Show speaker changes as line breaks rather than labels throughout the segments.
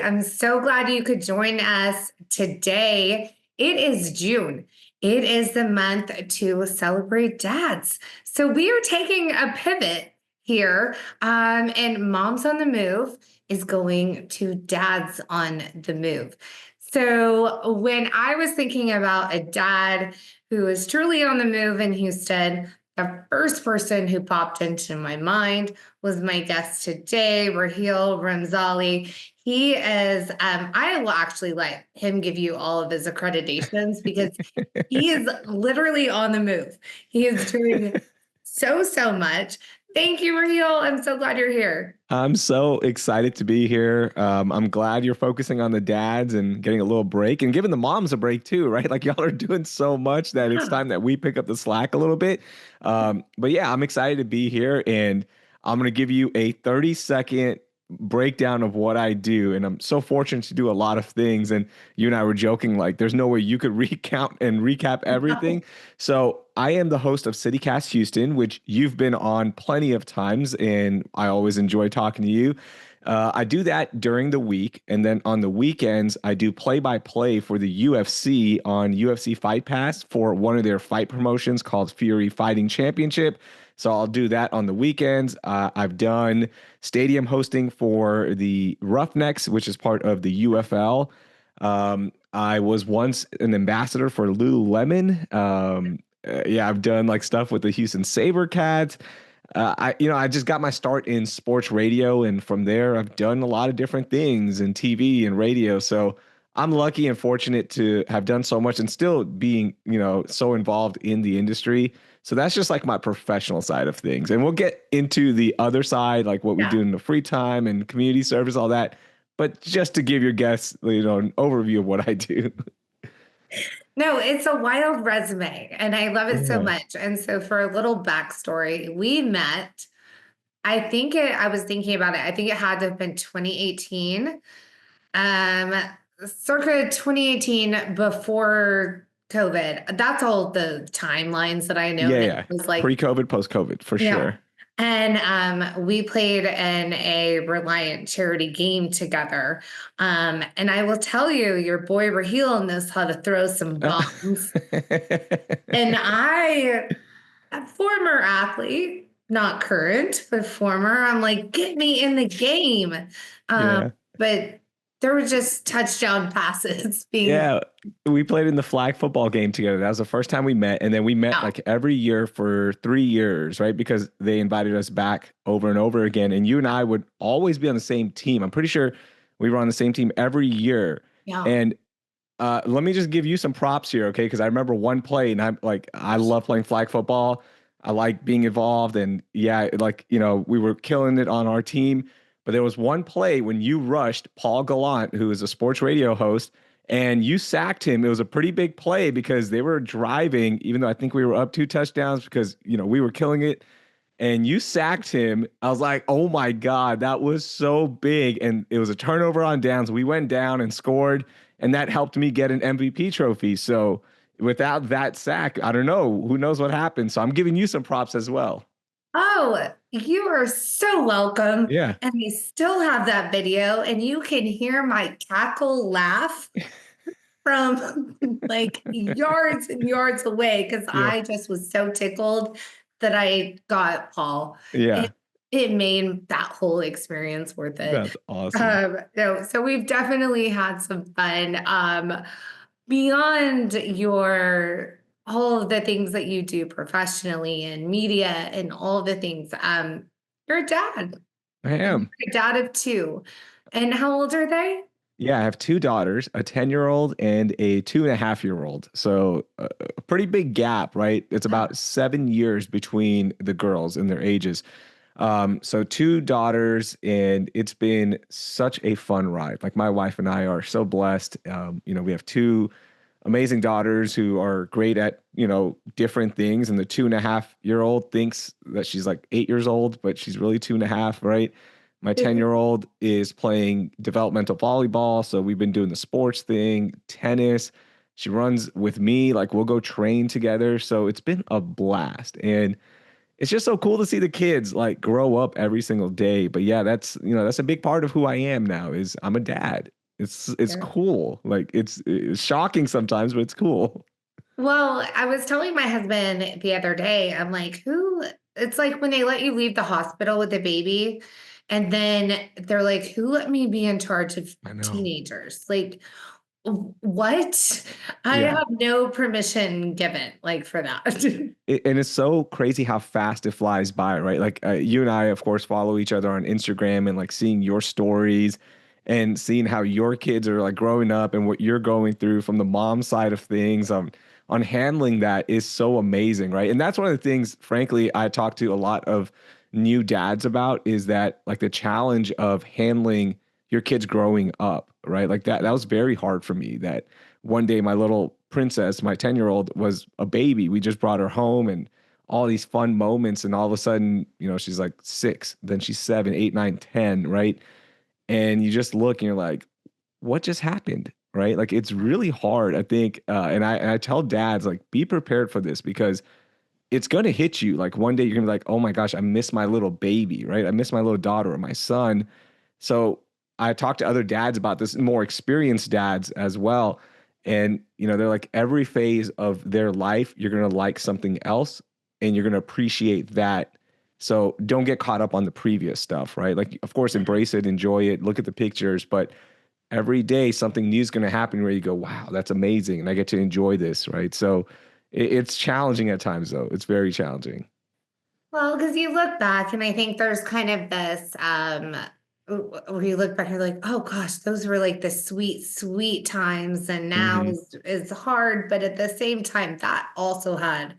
I'm so glad you could join us today. It is June. It is the month to celebrate dads. So we are taking a pivot here, and Moms on the Move is going to Dads on the Move. So when I was thinking about a dad who is truly on the move in Houston, the first person who popped into my mind was my guest today, Raheel Ramzanali. He is, I will actually let him give you all of his accreditations because he is literally on the move. He is doing so much. Thank you, Raheel. I'm so glad you're here.
I'm so excited to be here. I'm glad you're focusing on the dads and getting a little break and giving the moms a break too, right? Like y'all are doing so much that it's
Yeah.
time that we pick up the slack a little bit. But yeah, I'm excited to be here and I'm going to give you a 30-second breakdown of what I do. And I'm so fortunate to do a lot of things. And you and I were joking, like, there's no way you could recount and recap everything. So I am the host of CityCast Houston, which you've been on plenty of times, and I always enjoy talking to you. I do that during the week, and then on the weekends, I do play-by-play for the UFC on UFC Fight Pass for one of their fight promotions called Fury Fighting Championship. So I'll do that on the weekends. I've done stadium hosting for the Roughnecks, which is part of the UFL. I was once an ambassador for Lululemon. Yeah, I've done like stuff with the Houston SaberCats. I just got my start in sports radio, and from there, I've done a lot of different things in TV and radio. So I'm lucky and fortunate to have done so much and still being, so involved in the industry. So that's just like my professional side of things. And we'll get into the other side, like what we
Yeah.
do in the free time and community service, all that. But just to give your guests, an overview of what I do.
No, it's a wild resume, and I love it so
Yeah.
much. And so, for a little backstory, we met. I was thinking about it. I think it had to have been 2018, um, circa 2018 before COVID. That's all the timelines that I know.
Yeah,
And it
yeah.
was like,
Pre-COVID, post-COVID, for
yeah.
sure.
And we played in a Reliant charity game together. And I will tell you, your boy Raheel knows how to throw some bombs. And a former athlete, not current, but former, I'm like, get me in the game. Um,
Yeah.
but there were just touchdown passes being
Yeah, we played in the flag football game together. That was the first time we met. And then we met
out.
like every year for 3 years, right? Because they invited us back over and over again. And you and I would always be on the same team. I'm pretty sure we were on the same team every year.
Yeah.
And let me just give you some props here, okay? Because I remember one play and I'm like, I love playing flag football. I like being involved. And yeah, like, we were killing it on our team. But there was one play when you rushed Paul Gallant, who is a sports radio host, and you sacked him. It was a pretty big play because they were driving, even though I think we were up 2 touchdowns because, we were killing it. And you sacked him. I was like, oh my God, that was so big. And it was a turnover on downs. We went down and scored, and that helped me get an MVP trophy. So without that sack, I don't know. Who knows what happened? So I'm giving you some props as well.
Oh, you are so welcome.
Yeah.
And we still have that video, and you can hear my cackle laugh from like yards and yards away because
Yeah.
I just was so tickled that I got Paul. It,
Yeah.
it made that whole experience worth it.
That's awesome.
No, so we've definitely had some fun. Beyond your all of the things that you do professionally and media and all the things, you're a dad.
I
And
am.
you're a dad of two. And how old are they?
Yeah, I have two daughters, a 10-year-old and a 2.5-year-old. So a pretty big gap, right? It's about 7 years between the girls and their ages. So two daughters, and it's been such a fun ride. Like my wife and I are so blessed. We have two amazing daughters who are great at, different things. And the 2.5-year-old thinks that she's like 8 years old, but she's really 2.5, right? My 10-year-old is playing developmental volleyball. So we've been doing the sports thing, tennis. She runs with me, like we'll go train together. So it's been a blast. And it's just so cool to see the kids like grow up every single day. But yeah, that's a big part of who I am now is I'm a dad. It's
Yeah.
cool. Like it's shocking sometimes, but it's cool.
Well, I was telling my husband the other day, I'm like, it's like when they let you leave the hospital with the baby, and then they're like, who let me be in charge of
I know.
teenagers? Like, what? I
Yeah.
have no permission given, like, for that.
And it's so crazy how fast it flies by, right? Like you and I, of course, follow each other on Instagram and like seeing your stories and seeing how your kids are like growing up and what you're going through from the mom side of things. On handling that is so amazing, right? And that's one of the things, frankly, I talk to a lot of new dads about is that like the challenge of handling your kids growing up, right? Like that was very hard for me. That one day my little princess, my 10-year-old, was a baby. We just brought her home and all these fun moments. And all of a sudden, she's like 6, then she's 7, 8, 9, 10, right? And you just look and you're like, what just happened? Right. Like it's really hard, I think. And I tell dads, like, be prepared for this because it's going to hit you. Like one day you're going to be like, oh my gosh, I miss my little baby. Right. I miss my little daughter or my son. So I talked to other dads about this, more experienced dads as well. And, they're like, every phase of their life, you're going to like something else and you're going to appreciate that. So don't get caught up on the previous stuff, right? Like, of course, embrace it, enjoy it, look at the pictures, but every day something new is going to happen where you go, wow, that's amazing. And I get to enjoy this, right? So it's challenging at times, though. It's very challenging.
Well, because you look back, and I think there's kind of this where you look back and you're like, oh gosh, those were like the sweet, sweet times, and now
Hmm.
is hard, but at the same time, that also had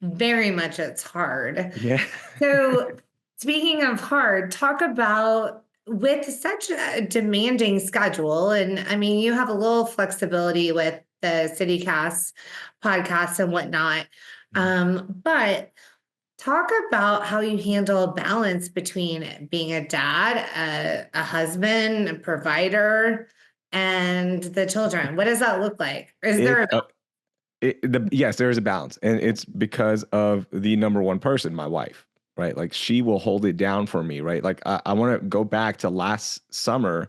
very much it's hard.
Yeah.
So, speaking of hard, talk about with such a demanding schedule, and I mean, you have a little flexibility with the CityCast podcast and whatnot. But talk about how you handle a balance between being a dad, a husband, a provider, and the children. What does that look like? Is there
It,
a
uh, yes, there is a balance, and it's because of the number one person, my wife, right? Like she will hold it down for me, right? Like I want to go back to last summer.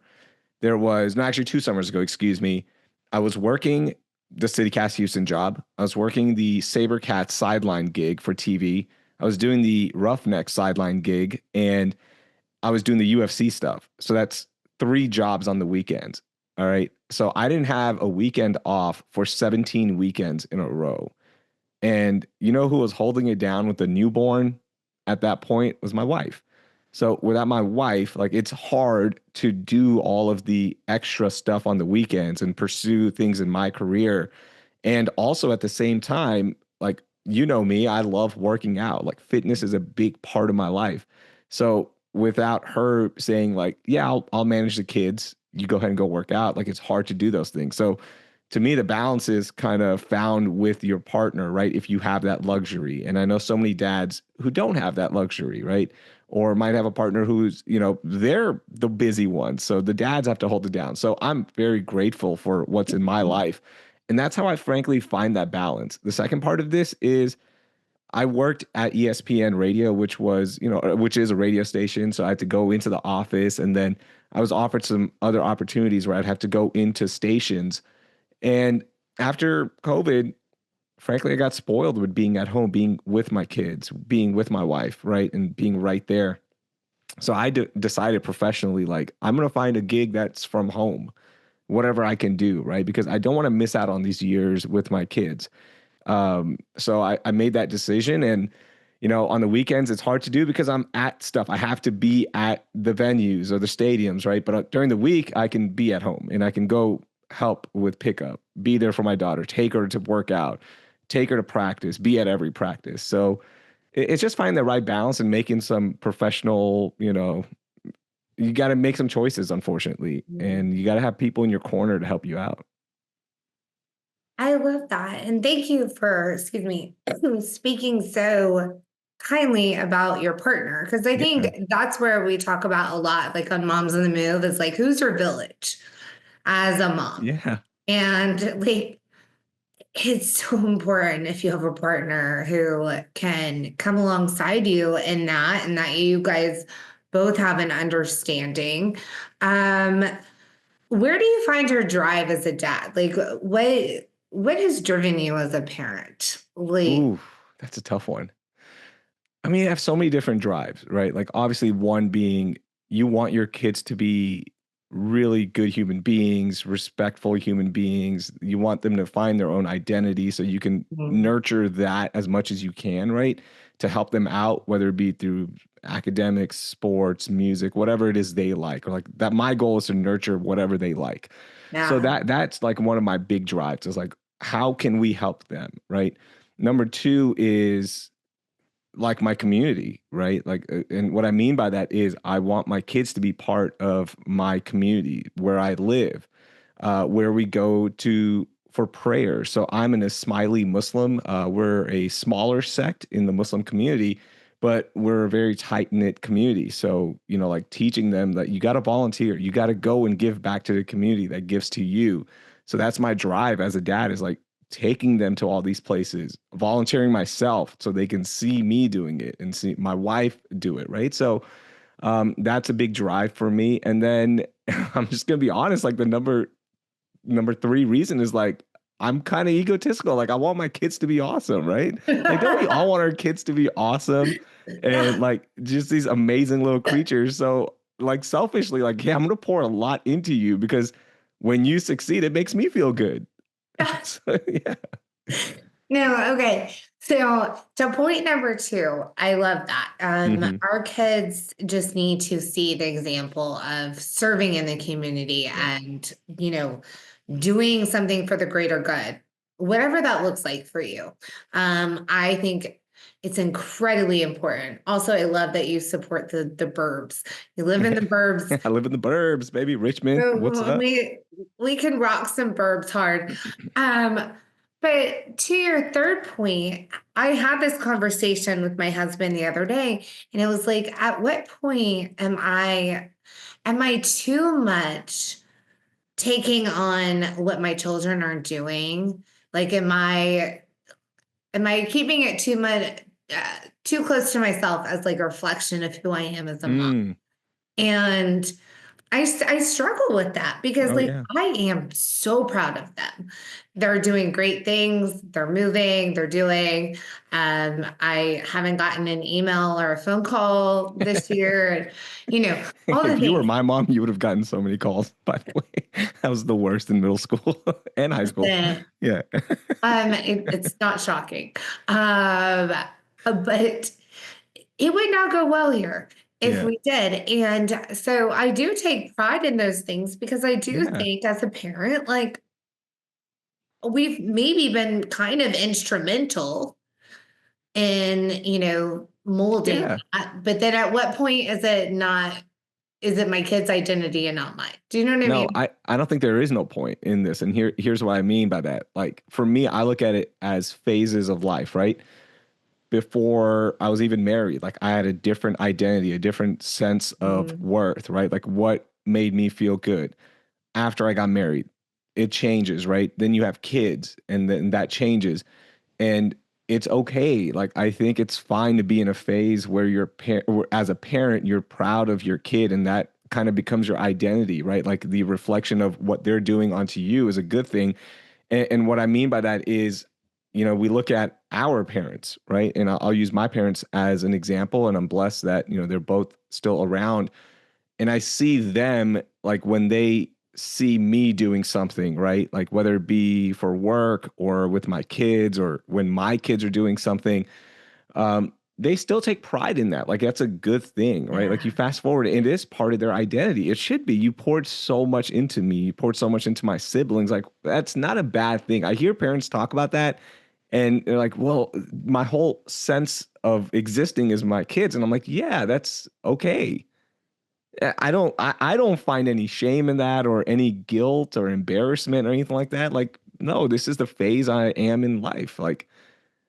There was, no, actually 2 summers ago, excuse me. I was working the CityCast Houston job. I was working the SaberCats sideline gig for TV. I was doing the Roughneck sideline gig, and I was doing the UFC stuff. So that's 3 jobs on the weekends. All right. So I didn't have a weekend off for 17 weekends in a row. And you know who was holding it down with the newborn at that point was my wife. So without my wife, like it's hard to do all of the extra stuff on the weekends and pursue things in my career. And also at the same time, like me, I love working out. Like fitness is a big part of my life. So without her saying like, yeah, I'll manage the kids, you go ahead and go work out, like it's hard to do those things. So to me, the balance is kind of found with your partner, right? If you have that luxury. And I know so many dads who don't have that luxury, right? Or might have a partner who's, they're the busy one. So the dads have to hold it down. So I'm very grateful for what's in my life. And that's how I frankly find that balance. The second part of this is I worked at ESPN radio, which is a radio station. So I had to go into the office and then I was offered some other opportunities where I'd have to go into stations. And after COVID, frankly, I got spoiled with being at home, being with my kids, being with my wife, right? And being right there. So I decided professionally, like, I'm going to find a gig that's from home, whatever I can do, right? Because I don't want to miss out on these years with my kids. So I made that decision. And, on the weekends, it's hard to do because I'm at stuff. I have to be at the venues or the stadiums, right? But during the week, I can be at home and I can go help with pickup, be there for my daughter, take her to work out, take her to practice, be at every practice. So it's just finding the right balance and making some professional, you got to make some choices, unfortunately,
Mhm.
and you got to have people in your corner to help you out.
I love that. And thank you for, excuse me, speaking so kindly about your partner. Because I think
Yeah.
that's where we talk about a lot, like on Moms on the Move, is like, who's your village as a mom?
Yeah.
And like, it's so important if you have a partner who can come alongside you in that and that you guys both have an understanding. Um, where do you find your drive as a dad? Like what has driven you as a parent? Like,
Ooh, that's a tough one. I mean, I have so many different drives, right? Like, obviously, one being you want your kids to be really good human beings, respectful human beings. You want them to find their own identity so you can
mm,
nurture that as much as you can, right? To help them out, whether it be through academics, sports, music, whatever it is they like, or like that. My goal is to nurture whatever they like. So
yeah.
that's like one of my big drives is like, how can we help them, right? Number two is like my community, right? Like, and what I mean by that is I want my kids to be part of my community where I live, where we go to for prayer. So I'm in a Smiley Muslim. We're a smaller sect in the Muslim community, but we're a very tight knit community. So, like teaching them that you got to volunteer, you got to go and give back to the community that gives to you. So that's my drive as a dad is like, taking them to all these places, volunteering myself so they can see me doing it and see my wife do it, right? So that's a big drive for me. And then I'm just gonna be honest, like the number three reason is like I'm kind of egotistical. Like I want my kids to be awesome, right? Like don't we all want our kids to be awesome and like just these amazing little creatures? So like selfishly, like yeah, I'm gonna pour a lot into you because when you succeed, it makes me feel good. So, yeah.
No, okay. So to point number two, I love that.
Hmm.
Our kids just need to see the example of serving in the community
Yeah.
and, doing something for the greater good, whatever that looks like for you. I think it's incredibly important. Also, I love that you support the burbs. You live in the burbs.
I live in the burbs, baby. Richmond, what's
So
up?
we can rock some burbs hard. Um, but to your third point, I had this conversation with my husband the other day, and it was like, at what point am I too much taking on what my children are doing? Like, am I keeping it too much, too close to myself as like a reflection of who I am as a mom?
Mm.
And I struggle with that because
Oh
like
yeah.
I am so proud of them. They're doing great things. They're moving, they're doing. I haven't gotten an email or a phone call this year. And, all the
If you were
things.
my mom, you would have gotten so many calls, by the way. I was the worst in middle school and high school.
That,
Yeah.
it's not shocking. But it would not go well here if
Yeah.
we did. And so I do take pride in those things because I do
Yeah.
think as a parent, like we've maybe been kind of instrumental in, molding
Yeah.
that. But then at what point is it my kid's identity and not mine? Do you know what I
No,
mean?
I don't think there is no point in this. And here's what I mean by that. Like for me, I look at it as phases of life, right? Before I was even married, like I had a different identity, a different sense of
Mm,
worth, right? Like what made me feel good. After I got married, it changes, right? Then you have kids and then that changes. And it's okay. Like I think it's fine to be in a phase where as a parent, you're proud of your kid and that kind of becomes your identity, right? Like the reflection of what they're doing onto you is a good thing. And what I mean by that is, we look at our parents, right? And I'll use my parents as an example. And I'm blessed that, they're both still around. And I see them like when they see me doing something, right? Like whether it be for work or with my kids or when my kids are doing something, they still take pride in that. Like that's a good thing, right? Like you
yeah.
fast forward, and it is part of their identity. It should be. You poured so much into me, you poured so much into my siblings. Like that's not a bad thing. I hear parents talk about that, and they're like, "Well, my whole sense of existing is my kids," and I'm like, "Yeah, that's okay." I don't find any shame in that or any guilt or embarrassment or anything like that. Like, no, this is the phase I am in life. Like,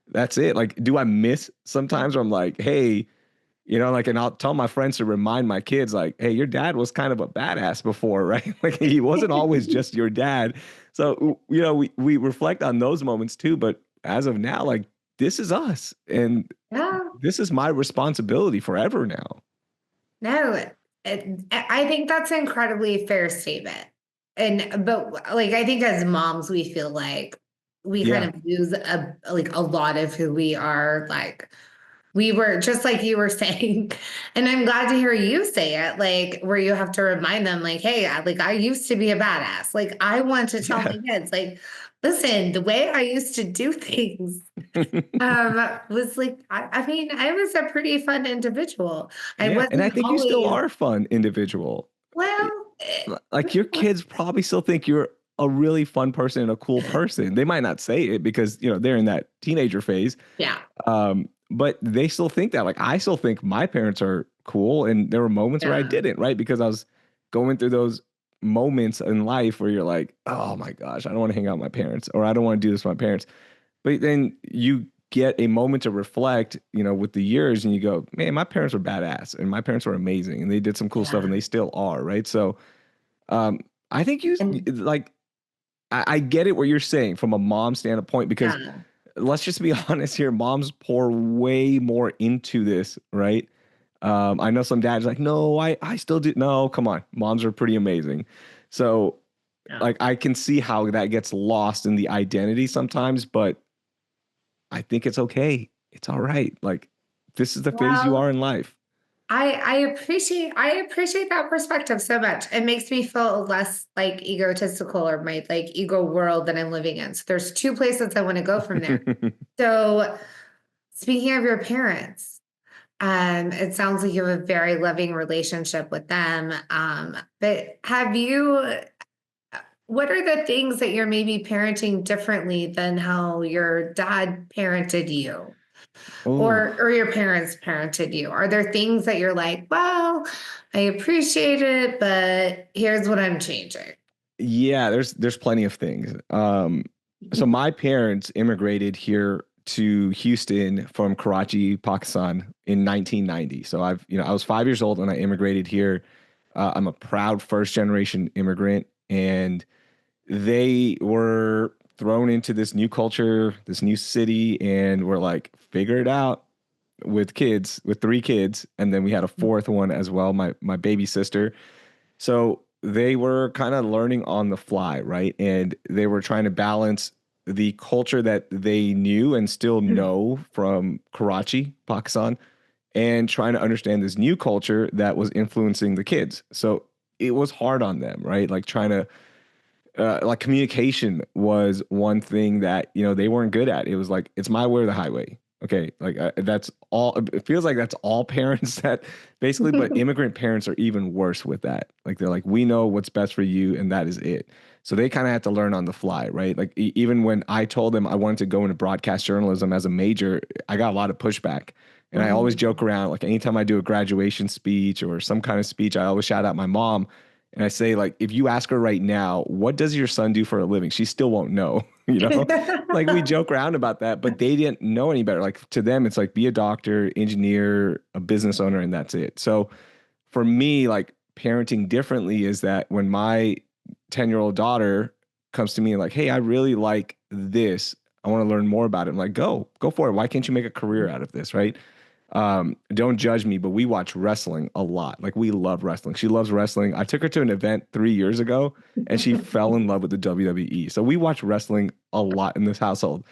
that's it. Like, do I miss sometimes where I'm like, hey, Like, and I'll tell my friends to remind my kids, like, hey, your dad was kind of a badass before, right? Like, he wasn't always just your dad. So, we reflect on those moments too. But as of now, like, this is us. And
Yeah.
this is my responsibility forever now.
No, I think that's an incredibly fair statement. But like, I think as moms, we feel like we kind
Yeah.
of lose like a lot of who we are. Like, we were just like you were saying, and I'm glad to hear you say it, like where you have to remind them, like, hey, like I used to be a badass. Like I want to tell
Yeah.
my kids, like, listen, the way I used to do things was like I mean, I was a pretty fun individual. I
Yeah. And I
wasn't
think you still
always
are a fun individual.
well,
Like, your kids probably still think you're a really fun person and a cool person. They might not say it because, they're in that teenager phase.
yeah,
But they still think that. Like, I still think my parents are cool, and there were moments where I
yeah,
didn't, right? Because I was going through those moments in life where you're like, oh my gosh, I don't want to hang out with my parents, or I don't want to do this with my parents. But then you get a moment to reflect, with the years, and you go, man, my parents were badass, and my parents were amazing, and they did some cool stuff,
yeah,
and they still are, right? So, um, I think
and
like, I get it what you're saying from a mom standpoint, because
yeah,
let's just be honest here, moms pour way more into this, right? I know some dads are like, no, I still do. No, come on. Moms are pretty amazing. So,
yeah.
like, I can see how that gets lost in the identity sometimes, but I think it's okay. It's all right. Like, this is the phase you
Well,
are in life.
I appreciate that perspective so much. It makes me feel less like egotistical or my like ego world that I'm living in. So there's two places I want to go from there. So speaking of your parents, it sounds like you have a very loving relationship with them. But what are the things that you're maybe parenting differently than how your dad parented you?
Oh,
Or your parents parented you? Are there things that you're like, well, I appreciate it, but here's what I'm changing?
yeah, there's plenty of things. So my parents immigrated here to Houston from Karachi, Pakistan in 1990. So I was 5 years old when I immigrated here. I'm a proud first generation immigrant, and they were thrown into this new culture, this new city, and we're like, figure it out with three kids, and then we had a fourth one as well, my baby sister. So they were kind of learning on the fly, right? And they were trying to balance the culture that they knew and still know from Karachi, Pakistan, and trying to understand this new culture that was influencing the kids. So it was hard on them, right? Like, trying to like, communication was one thing that they weren't good at. It was like, it's my way or the highway. Okay, like, that's all. It feels like that's all parents that basically, but immigrant parents are even worse with that. Like, they're like, we know what's best for you, and that is it. So they kind of had to learn on the fly, right? Like, even when I told them I wanted to go into broadcast journalism as a major, I got a lot of pushback. And I always joke
Mhm.
around, like, anytime I do a graduation speech or some kind of speech, I always shout out my mom, and I say, like, if you ask her right now, what does your son do for a living? She still won't know, you know? Like, we joke around about that, but they didn't know any better. Like, to them, it's like, be a doctor, engineer, a business owner, and that's it. So for me, like, parenting differently is that when my 10-year-old daughter comes to me and like, hey, I really like this. I want to learn more about it. I'm like, go for it. Why can't you make a career out of this? Right. Don't judge me, but we watch wrestling a lot. Like, we love wrestling. She loves wrestling. I took her to an event 3 years ago, and she fell in love with the WWE. So we watch wrestling a lot in this household.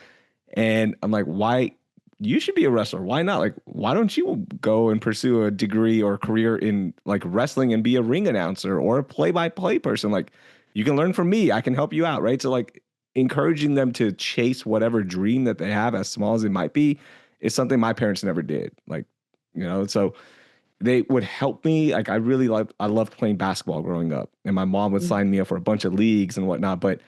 And I'm like, why? You should be a wrestler. Why not? Like, why don't you go and pursue a degree or career in, like, wrestling and be a ring announcer or a play-by-play person? Like, you can learn from me. I can help you out, right? So, like, encouraging them to chase whatever dream that they have, as small as it might be, is something my parents never did. Like, so they would help me. Like, I loved playing basketball growing up, and my mom would sign me up for a bunch of leagues and whatnot. But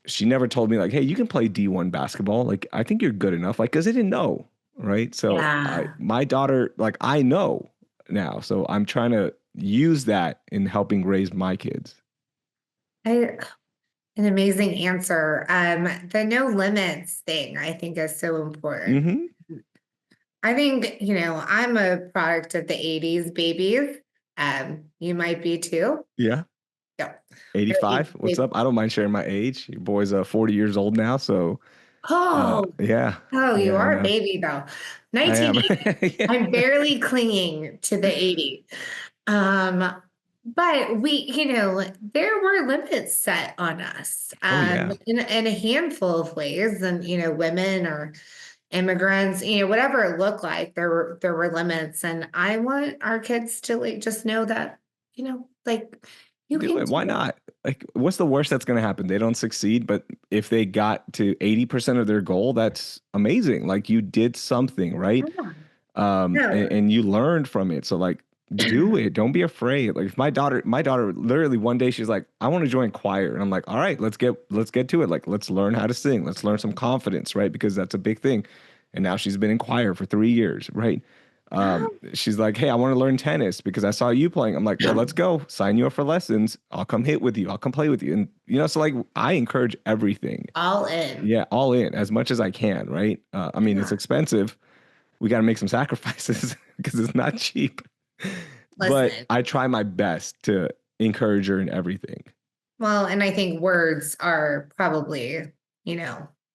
she never told me, like, hey, you can play D1 basketball. Like, I think you're good enough. Like, because I didn't know, right? So
Yeah.
my daughter, like, I know now. So I'm trying to use that in helping raise my kids.
I, an amazing answer. The no limits thing I think is so important.
Hmm.
I think, I'm a product of the 80s babies. You might be too.
Yeah.
Yeah. They're
85. What's up? I don't mind sharing my age. Your boy's 40 years old now, so
Oh,
yeah.
oh, you
Yeah, I
are a
know.
baby though.
I am.
1980.
Yeah.
I'm barely clinging to the 80s. Um, but there were limits set on us,
Oh yeah.
in a handful of ways. And, women or immigrants, whatever it looked like, there were limits. And I want our kids to like just know that, like you
Do
can
it.
do
Why
it.
not? Like, what's the worst that's going to happen? They don't succeed, but if they got to 80% of their goal, that's amazing. Like you did something, right?
Yeah. No.
And you learned from it. So like, do it. Don't be afraid. Like if my daughter literally one day she's like, I want to join choir. And I'm like, all right, let's get to it. Like, let's learn how to sing. Let's learn some confidence, right? Because that's a big thing. And now she's been in choir for 3 years, right? She's like, hey, I want to learn tennis because I saw you playing. I'm like, well, let's go. Sign you up for lessons. I'll come hit with you. I'll come play with you. And so like I encourage everything.
All in.
Yeah, all in as much as I can, right? I mean, it's
Yeah.
expensive. We got to make some sacrifices because it's not cheap. But
Listen.
I try my best to encourage her in everything.
Well, and I think words are probably,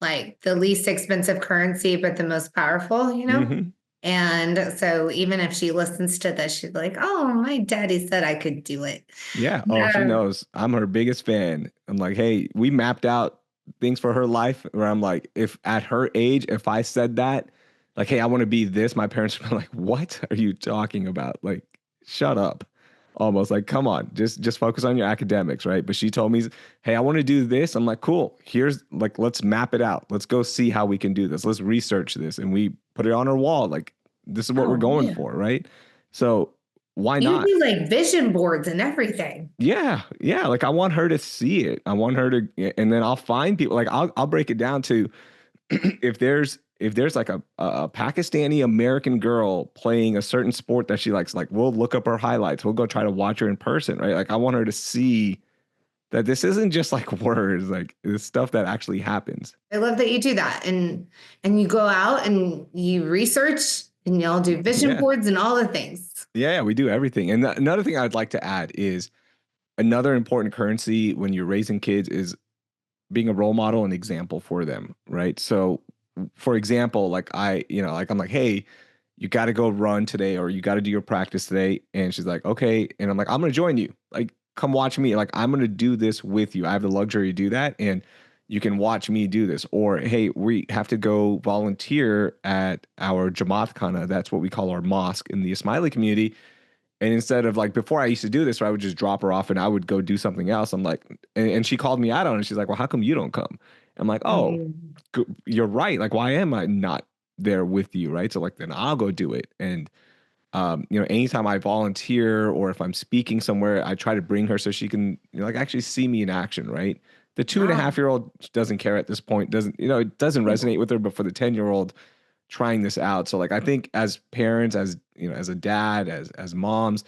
like the least expensive currency, but the most powerful.
Hmm.
And so even if she listens to this, she's like, oh, my daddy said I could do it.
Yeah. Oh, she
Um,
knows I'm her biggest fan. I'm like, hey, we mapped out things for her life where I'm like, if at her age, if I said that, like, hey, I want to be this, my parents would be like, what are you talking about? Like, shut up. Almost like, come on, just focus on your academics, right? But she told me, hey, I want to do this. I'm like, cool. Here's like, let's map it out. Let's go see how we can do this. Let's research this. And we put it on our wall. Like, this is what we're
oh,
going
yeah.
for, right? So why
You
not?
do like vision boards and everything.
Yeah, yeah. Like I want her to see it. I want her to, and then I'll find people. Like I'll break it down to if there's like a Pakistani American girl playing a certain sport that she likes, like we'll look up her highlights. We'll go try to watch her in person, right? Like I want her to see that this isn't just like words, like it's stuff that actually happens.
I love that you do that. And you go out and you research and y'all do vision
Yeah,
boards and all the things.
yeah. We do everything. And another thing I'd like to add is another important currency when you're raising kids is being a role model and example for them, right? So, for example, like like I'm like, hey, you got to go run today, or you got to do your practice today, and she's like, okay, and I'm like, I'm gonna join you, like, come watch me, like, I'm gonna do this with you. I have the luxury to do that, and you can watch me do this. Or hey, we have to go volunteer at our Jamaat Khana. That's what we call our mosque in the Ismaili community. And instead of like before I used to do this, where I would just drop her off and I would go do something else. I'm like, and she called me out on it. She's like, well, how come you don't come? I'm like, oh,
Mm.
you're right. Like, why am I not there with you? Right. So like, then I'll go do it. And, anytime I volunteer or if I'm speaking somewhere, I try to bring her so she can, like actually see me in action. Right. The two and a
Wow.
half year old doesn't care at this point, doesn't, it doesn't resonate with her, but for the 10-year-old, trying this out. So like I think as parents, as as a dad, as moms,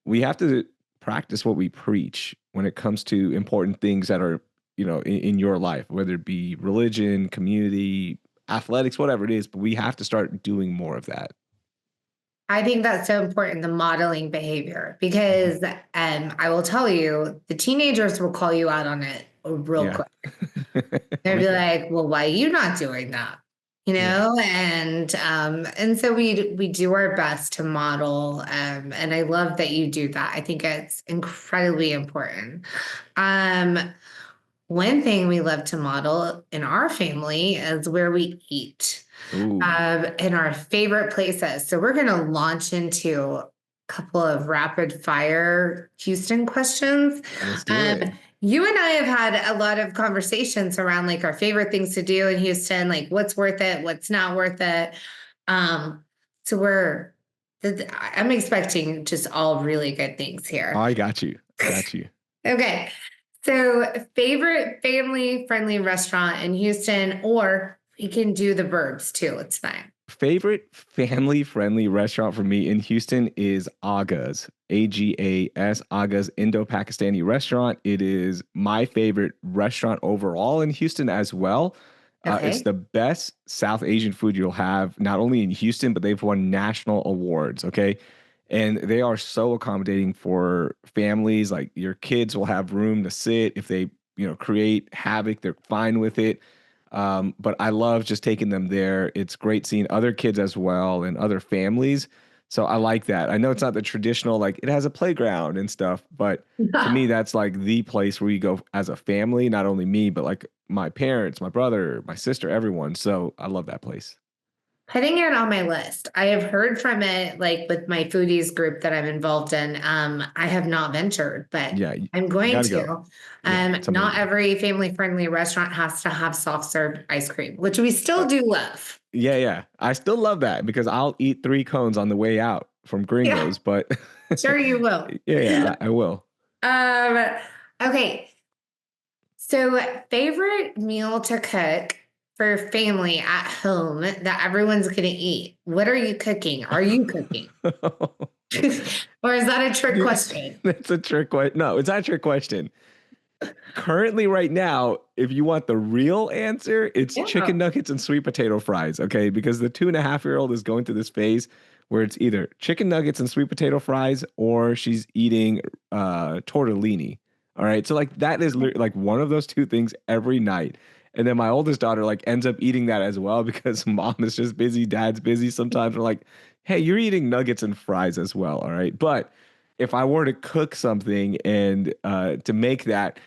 we have to practice what we preach when it comes to important things that are, in your life, whether it be religion, community, athletics, whatever it is, but we have to start doing more of that.
I think that's so important, the modeling behavior,
Mhm.
because I will tell you, the teenagers will call you out on it real
Yeah.
quick.
Oh
They'll be
yeah.
like, well, why are you not doing that?
Yeah.
And so we do our best to model. And I love that you do that. I think it's incredibly important. Um, One thing we love to model in our family is where we eat,
Ooh,
in our favorite places. So we're going to launch into a couple of rapid fire Houston questions.
let's do
Um,
it.
you and I have had a lot of conversations around like our favorite things to do in Houston, like what's worth it, what's not worth it. Um, so I'm expecting just all really good things here.
I got you. I got you.
Okay. So, favorite family friendly restaurant in Houston, or we can do the burbs too. It's fine.
Favorite family friendly restaurant for me in Houston is Aga's, Agas, Aga's Indo Pakistani restaurant. It is my favorite restaurant overall in Houston as well. It's
Okay.
the best South Asian food you'll have, not only in Houston, but they've won national awards. Okay. And they are so accommodating for families. Like your kids will have room to sit. If they, create havoc, they're fine with it. But I love just taking them there. It's great seeing other kids as well and other families. So I like that. I know it's not the traditional, like it has a playground and stuff, but to me, that's like the place where you go as a family, not only me, but like my parents, my brother, my sister, everyone. So I love that place.
Putting it on my list. I have heard from it like with my foodies group that I'm involved in. I have not ventured, but
Yeah, you,
I'm
you
going
got to go.
to.
Yeah, it's
Not
amazing.
every family friendly restaurant has to have soft serve ice cream, which we still
Uh,
do love.
yeah, yeah. I still love that because I'll eat 3 cones on the way out from
Yeah,
Gringos, but
sure you will.
yeah, yeah, I will.
Um, okay. So favorite meal to cook for family at home that everyone's gonna eat. What are you cooking? Are you cooking? Or is that a trick
Dude,
question?
that's a trick question. No, it's not a trick question. Currently, right now, if you want the real answer, it's
Yeah.
chicken nuggets and sweet potato fries. Okay, because the 2.5-year-old is going through this phase where it's either chicken nuggets and sweet potato fries or she's eating tortellini. All right, so like that is like one of those two things every night. And then my oldest daughter like ends up eating that as well because mom is just busy, dad's busy. Sometimes we're like, hey, you're eating nuggets and fries as well. All right, but if I were to cook something and to make that,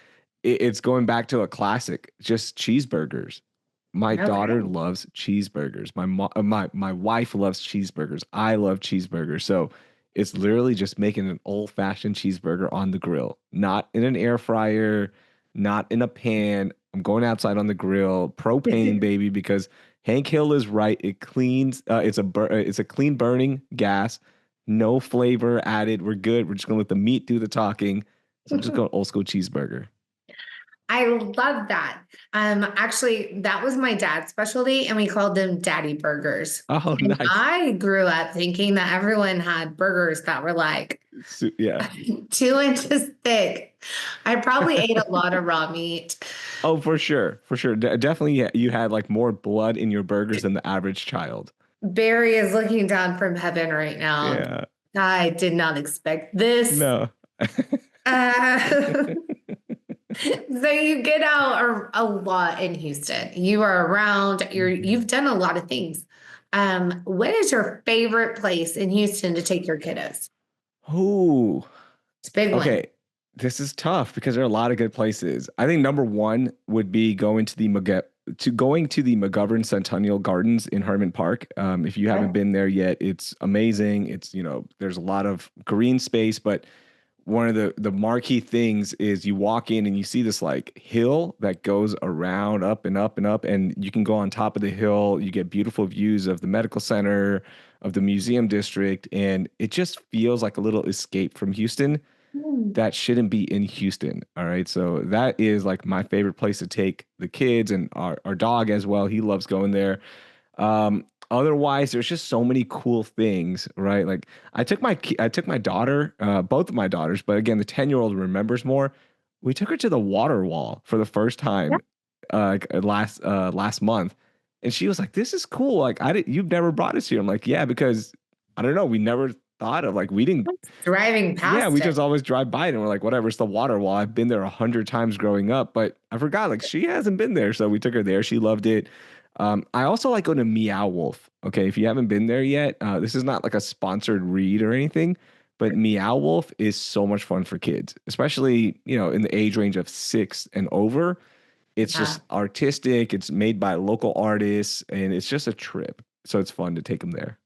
it's going back to a classic, just cheeseburgers. My daughter
Okay.
loves cheeseburgers. My wife loves cheeseburgers. I love cheeseburgers. So it's literally just making an old fashioned cheeseburger on the grill, not in an air fryer, not in a pan. I'm going outside on the grill, propane baby, because Hank Hill is right. It cleans. It's a clean burning gas, no flavor added. We're good. We're just gonna let the meat do the talking. So I'm just going old school cheeseburger.
I love that. Actually, that was my dad's specialty, and we called them daddy burgers.
Oh,
And
nice.
I grew up thinking that everyone had burgers that were like
Yeah.
2 inches thick. I probably ate a lot of raw meat.
Oh, for sure. For sure. Definitely, yeah, you had like more blood in your burgers than the average child.
Barry is looking down from heaven right now.
Yeah.
I did not expect this.
No.
Uh, so you get out a lot in Houston. You are around,
Mhm.
you've done a lot of things. What is your favorite place in Houston to take your kiddos?
Ooh.
It's a big one.
Okay. This is tough because there are a lot of good places. I think number one would be going to the McGovern Centennial Gardens in Herman Park. If you haven't
Okay.
been there yet, it's amazing. It's, there's a lot of green space, but one of the marquee things is you walk in and you see this like hill that goes around up and up and up, and you can go on top of the hill. You get beautiful views of the medical center, of the museum district, and it just feels like a little escape from Houston
Hmm.
that shouldn't be in Houston. All right. So that is like my favorite place to take the kids and our dog as well. He loves going there. Otherwise, there's just so many cool things, right? Like I took my daughter, both of my daughters, but again, the 10-year-old remembers more. We took her to the water wall for the first
Yeah.
time last month, and she was like, "This is cool. Like you've never brought us here." I'm like, "Yeah, because I don't know. We never thought of like we didn't
Driving
yeah, we
past
just
it.
always drive by it and we're like, whatever, it's the water wall. I've been there 100 times growing up, but I forgot, like, she hasn't been there. So we took her there. She loved it. I also like going to Meow Wolf. Okay. If you haven't been there yet, this is not like a sponsored read or anything, but Meow Wolf is so much fun for kids, especially, in the age range of 6 and over. It's
Yeah.
just artistic, it's made by local artists, and it's just a trip. So it's fun to take them there.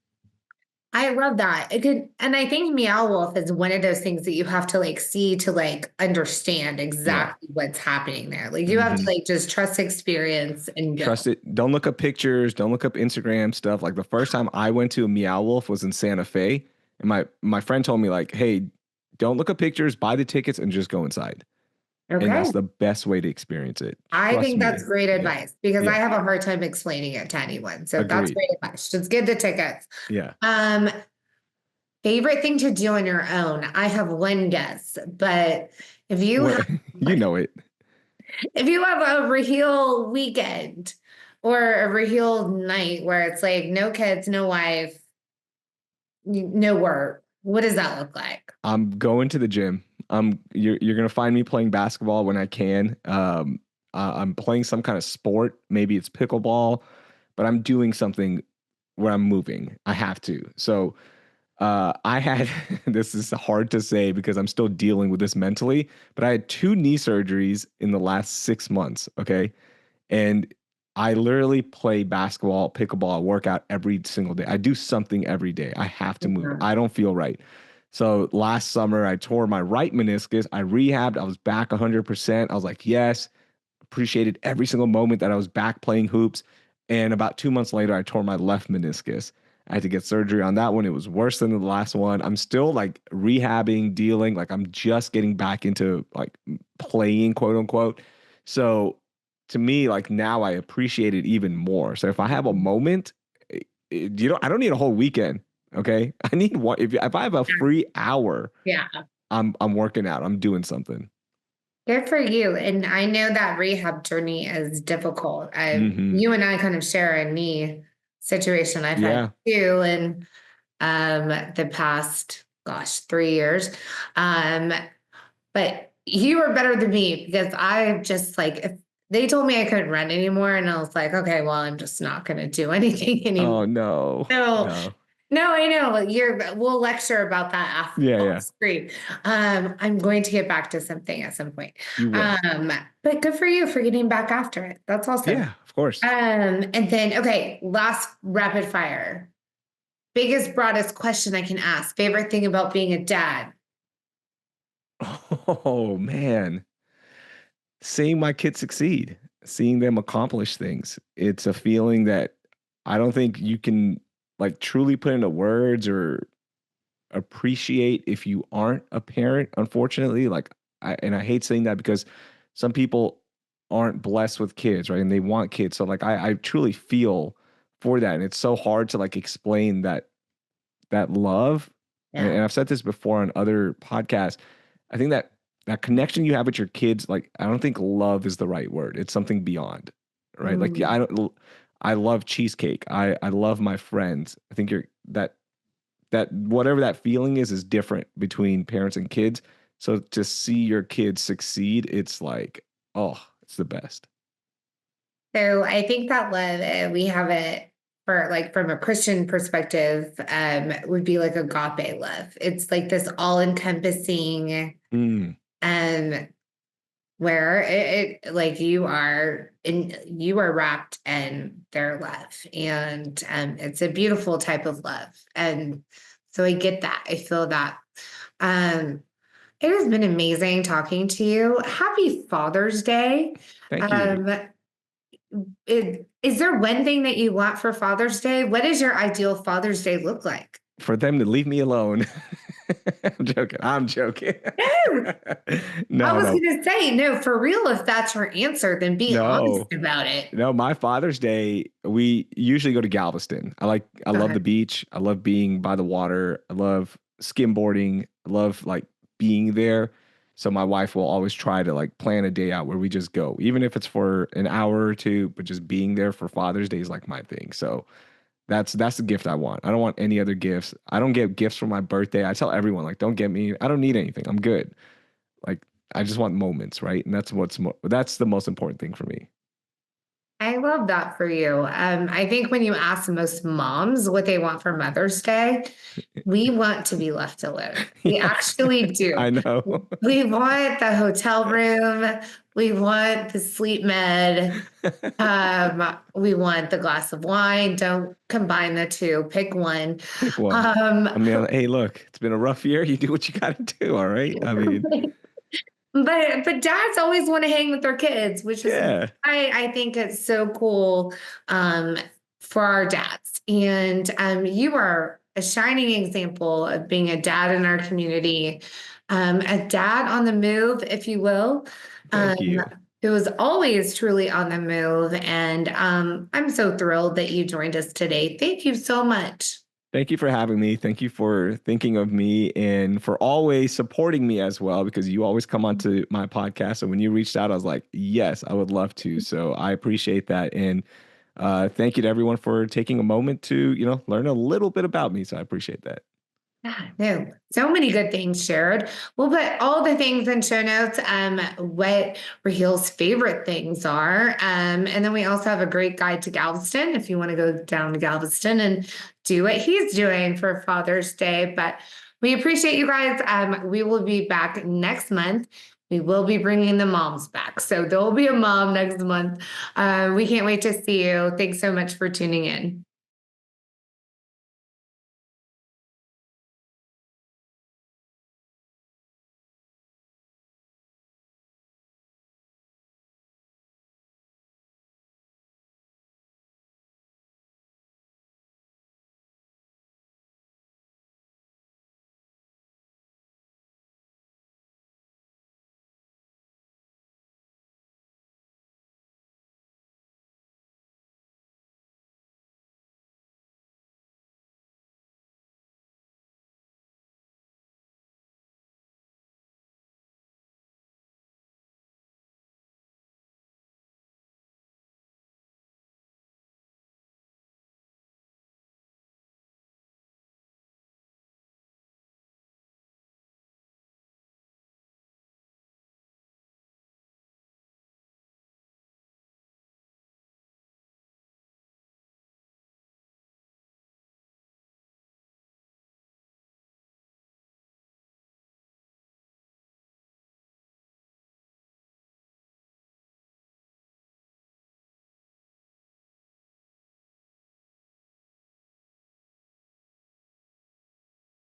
I love that. It could, and I think Meow Wolf is one of those things that you have to like see to like understand
Yeah.
exactly what's happening there. Like you have to
Hmm.
like just trust experience and
Trust
go.
it. Don't look up pictures. Don't look up Instagram stuff. Like the first time I went to a Meow Wolf was in Santa Fe, and my friend told me like, "Hey, don't look up pictures. Buy the tickets and just go inside." And
Okay.
that's the best way to experience it.
I
Trust
think that's
me.
great
Yeah.
advice because I
Yeah.
have a hard time explaining it to anyone. So that's
Agreed.
great advice. Just get the tickets.
Yeah.
Um, Favorite thing to do on your own. I have one guess, but if you have
What you know it.
if you have a Raheel weekend, or a Raheel night where it's like no kids, no wife, no work? What does that look like?
I'm going to the gym. You're gonna find me playing basketball when I can. I'm playing some kind of sport. Maybe it's pickleball, but I'm doing something where I'm moving. I have to. So I had this is hard to say because I'm still dealing with this mentally, but I had two knee surgeries in the last 6 months. Okay, and I literally play basketball, pickleball, work out every single day. I do something every day. I have to move.
Yeah.
I don't feel right. So last summer, I tore my right meniscus. I rehabbed. I was back 100%. I was like, yes, appreciated every single moment that I was back playing hoops. And about 2 months later, I tore my left meniscus. I had to get surgery on that one. It was worse than the last one. I'm still like rehabbing, dealing, like I'm just getting back into like playing, quote unquote. So to me, like now I appreciate it even more. So if I have a moment, I don't need a whole weekend. Okay. I need one. If I have a free hour,
Yeah.
I'm working out. I'm doing something.
Good for you. And I know that rehab journey is difficult.
Hmm.
You and I kind of share a knee situation I've had
Yeah.
too in the past, gosh, 3 years. Um, but you were better than me because I just like, if they told me I couldn't run anymore, and I was like, okay, well, I'm just not going to do anything anymore.
Oh no.
So
No.
no, I know. We'll lecture about that
Yeah,
off
yeah.
screen. I'm going to get back to something at some point.
You will.
Um, but good for you for getting back after it. That's awesome.
Yeah, of course.
And then okay, last rapid fire. Biggest, broadest question I can ask. Favorite thing about being a dad?
Oh man. Seeing my kids succeed, seeing them accomplish things. It's a feeling that I don't think you can like truly put into words or appreciate if you aren't a parent, unfortunately. Like I hate saying that because some people aren't blessed with kids, right? And they want kids. So like I truly feel for that. And it's so hard to like explain that love. And,
Yeah.
and I've said this before on other podcasts. I think that connection you have with your kids, like I don't think love is the right word. It's something beyond, right? Like yeah,
Mm.
I love cheesecake. I love my friends. I think you're that whatever that feeling is different between parents and kids. So to see your kids succeed, it's like, oh, it's the best.
So I think that love, we have it for like from a Christian perspective, would be like agape love. It's like this all-encompassing,
Mm,
um, where it like you are wrapped in their love, and it's a beautiful type of love. And so I get that. I feel that. Um, it has been amazing talking to you. Happy Father's Day.
thank you.
Um, is there one thing that you want for Father's Day? What does your ideal Father's Day look like?
For them to leave me alone. I'm joking. I'm joking.
No, I
No,
was
no,
going to say, no, for real, if that's your answer, then be honest
no.
about it.
No, my Father's Day, we usually go to Galveston. I
Go
love the
ahead.
beach. I love being by the water. I love skimboarding. I love like being there. So my wife will always try to like plan a day out where we just go, even if it's for an hour or two, but just being there for Father's Day is like my thing. So that's the gift I want. I don't want any other gifts. I don't get gifts for my birthday. I tell everyone like, don't get me. I don't need anything. I'm good. Like I just want moments, right? And that's the most important thing for me.
I love that for you. I think when you ask most moms what they want for Mother's Day, we want to be left alone. We
Yes,
actually do.
I know.
We want the hotel room. We want the sleep med. We want the glass of wine. Don't combine the two. Pick one.
Pick one. I
Um,
mean, hey, look, it's been a rough year. You do what you got to do. All right. I mean,
but dads always want to hang with their kids, which is
yeah.
I think it's so cool um, for our dads. And you are a shining example of being a dad in our community, a dad on the move, if you will, um,
Thank you.
who is always truly on the move. And I'm so thrilled that you joined us today. Thank you so much.
Thank you for having me. Thank you for thinking of me and for always supporting me as well, because you always come onto my podcast. And when you reached out, I was like, yes, I would love to. So I appreciate that. And Thank you to everyone for taking a moment to, learn a little bit about me. So I appreciate that.
Yeah, no, so many good things shared. We'll put all the things in show notes, what Raheel's favorite things are. And then we also have a great guide to Galveston if you want to go down to Galveston and do what he's doing for Father's Day. But we appreciate you guys. We will be back next month. We will be bringing the moms back. So there will be a mom next month. We can't wait to see you. Thanks so much for tuning in.